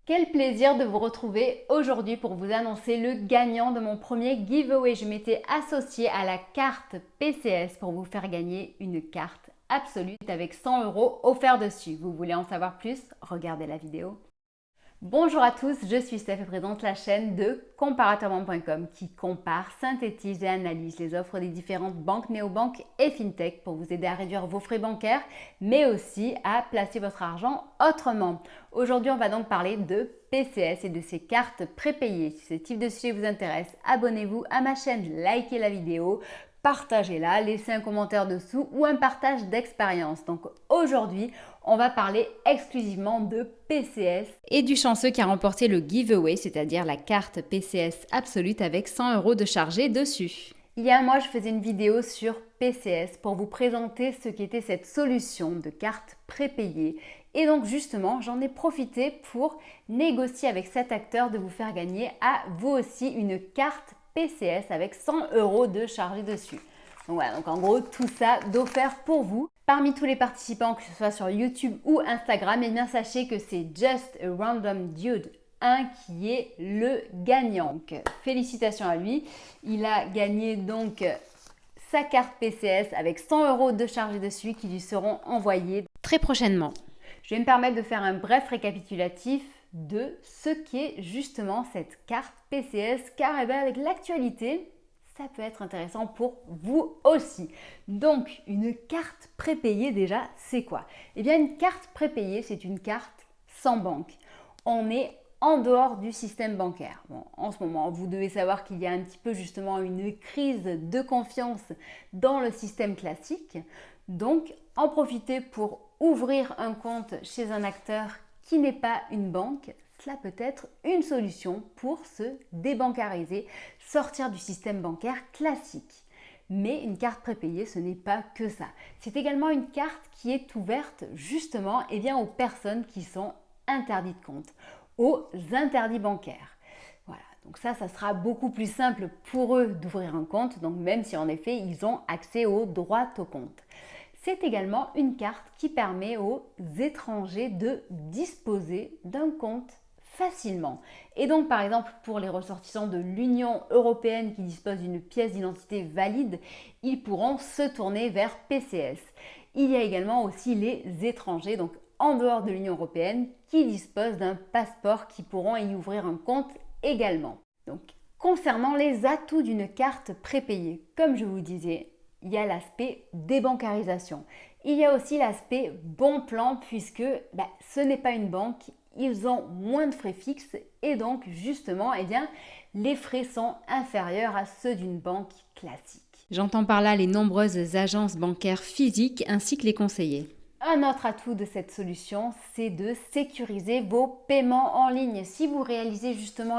Quel plaisir de vous retrouver aujourd'hui pour vous annoncer le gagnant de mon premier giveaway. Je m'étais associée à la carte PCS pour vous faire gagner une carte absolue avec 100 € offerts dessus. Vous voulez en savoir plus? Regardez la vidéo. Bonjour à tous, je suis Steph et présente la chaîne de comparateurbanque.com qui compare, synthétise et analyse les offres des différentes banques, néobanques et fintech pour vous aider à réduire vos frais bancaires mais aussi à placer votre argent autrement. Aujourd'hui, on va donc parler de PCS et de ces cartes prépayées. Si ce type de sujet vous intéresse, abonnez-vous à ma chaîne, likez la vidéo, partagez-la, laissez un commentaire dessous ou un partage d'expérience. Donc aujourd'hui, on va parler exclusivement de PCS et du chanceux qui a remporté le giveaway, c'est-à-dire la carte PCS Absolute avec 100 € de chargé dessus. Il y a un mois, je faisais une vidéo sur PCS pour vous présenter ce qu'était cette solution de carte prépayée. Et donc justement, j'en ai profité pour négocier avec cet acteur de vous faire gagner à vous aussi une carte PCS avec 100 € de chargé dessus. Donc voilà, donc en gros, tout ça d'offert pour vous. Parmi tous les participants, que ce soit sur YouTube ou Instagram, eh bien sachez que c'est Just a Random Dude 1 qui est le gagnant. Donc, félicitations à lui. Il a gagné donc sa carte PCS avec 100 € de chargé dessus qui lui seront envoyés très prochainement. Je vais me permettre de faire un bref récapitulatif de ce qu'est justement cette carte PCS car avec l'actualité, ça peut être intéressant pour vous aussi. Donc, une carte prépayée déjà, c'est quoi? Eh bien, une carte prépayée, c'est une carte sans banque. On est en dehors du système bancaire. Bon, en ce moment, vous devez savoir qu'il y a un petit peu justement une crise de confiance dans le système classique. Donc, en profiter pour ouvrir un compte chez un acteur qui n'est pas une banque, cela peut être une solution pour se débancariser, sortir du système bancaire classique. Mais une carte prépayée, ce n'est pas que ça. C'est également une carte qui est ouverte justement aux personnes qui sont interdites de compte, aux interdits bancaires. Voilà, donc ça sera beaucoup plus simple pour eux d'ouvrir un compte, donc même si en effet ils ont accès au droit au compte. C'est également une carte qui permet aux étrangers de disposer d'un compte facilement. Et donc par exemple pour les ressortissants de l'Union européenne qui disposent d'une pièce d'identité valide, ils pourront se tourner vers PCS. Il y a également aussi les étrangers, donc en dehors de l'Union européenne, qui disposent d'un passeport qui pourront y ouvrir un compte également. Donc concernant les atouts d'une carte prépayée, comme je vous disais, il y a l'aspect débancarisation. Il y a aussi l'aspect bon plan puisque ce n'est pas une banque, ils ont moins de frais fixes et donc justement les frais sont inférieurs à ceux d'une banque classique. J'entends par là les nombreuses agences bancaires physiques ainsi que les conseillers. Un autre atout de cette solution, c'est de sécuriser vos paiements en ligne. Si vous réalisez justement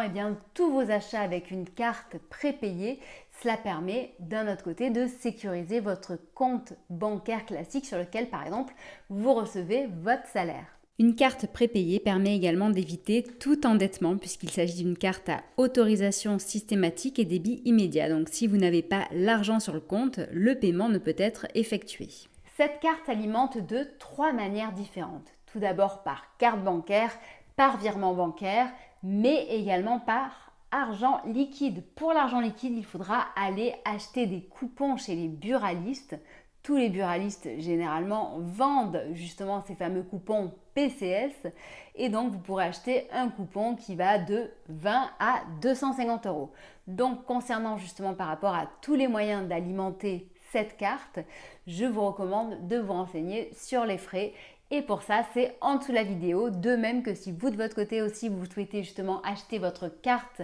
tous vos achats avec une carte prépayée, cela permet d'un autre côté de sécuriser votre compte bancaire classique sur lequel par exemple vous recevez votre salaire. Une carte prépayée permet également d'éviter tout endettement puisqu'il s'agit d'une carte à autorisation systématique et débit immédiat. Donc si vous n'avez pas l'argent sur le compte, le paiement ne peut être effectué. Cette carte alimente de 3 manières différentes. Tout d'abord par carte bancaire, par virement bancaire, mais également par argent liquide. Pour l'argent liquide, il faudra aller acheter des coupons chez les buralistes. Tous les buralistes généralement vendent justement ces fameux coupons PCS et donc vous pourrez acheter un coupon qui va de 20 à 250 €. Donc concernant justement par rapport à tous les moyens d'alimenter cette carte, je vous recommande de vous renseigner sur les frais et pour ça c'est en dessous de la vidéo, de même que si vous de votre côté aussi vous souhaitez justement acheter votre carte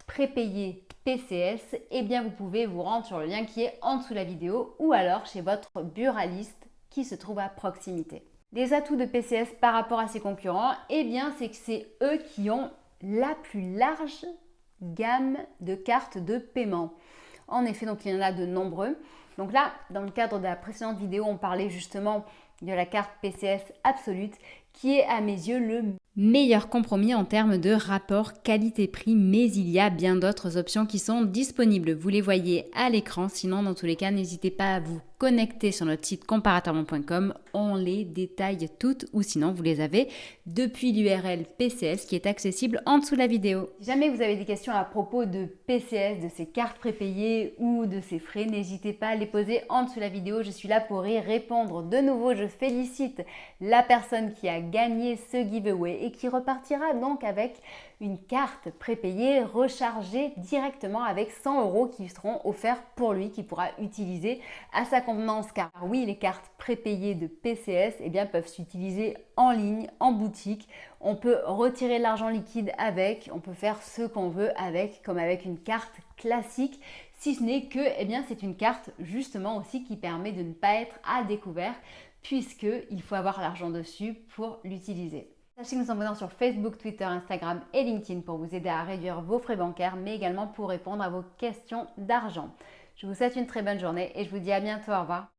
prépayée PCS, vous pouvez vous rendre sur le lien qui est en dessous de la vidéo ou alors chez votre buraliste qui se trouve à proximité. Les atouts de PCS par rapport à ses concurrents, c'est que c'est eux qui ont la plus large gamme de cartes de paiement. En effet, donc il y en a de nombreux. Donc là, dans le cadre de la précédente vidéo, on parlait justement de la carte PCS Absolute qui est à mes yeux le meilleur compromis en termes de rapport qualité-prix, mais il y a bien d'autres options qui sont disponibles. Vous les voyez à l'écran, sinon dans tous les cas, n'hésitez pas à vous connecter sur notre site comparatormont.com, on les détaille toutes ou sinon vous les avez depuis l'URL PCS qui est accessible en dessous de la vidéo. Si jamais vous avez des questions à propos de PCS, de ces cartes prépayées ou de ces frais, n'hésitez pas à les poser en dessous de la vidéo. Je suis là pour y répondre. De nouveau, je félicite la personne qui a gagné ce giveaway et qui repartira donc avec une carte prépayée rechargée directement avec 100 € qui seront offerts pour lui, qui pourra utiliser à sa convenance. Car oui, les cartes prépayées de PCS peuvent s'utiliser en ligne, en boutique. On peut retirer l'argent liquide avec, on peut faire ce qu'on veut avec, comme avec une carte classique, si ce n'est que c'est une carte justement aussi qui permet de ne pas être à découvert puisqu'il faut avoir l'argent dessus pour l'utiliser. Sachez que nous sommes présents sur Facebook, Twitter, Instagram et LinkedIn pour vous aider à réduire vos frais bancaires, mais également pour répondre à vos questions d'argent. Je vous souhaite une très bonne journée et je vous dis à bientôt. Au revoir.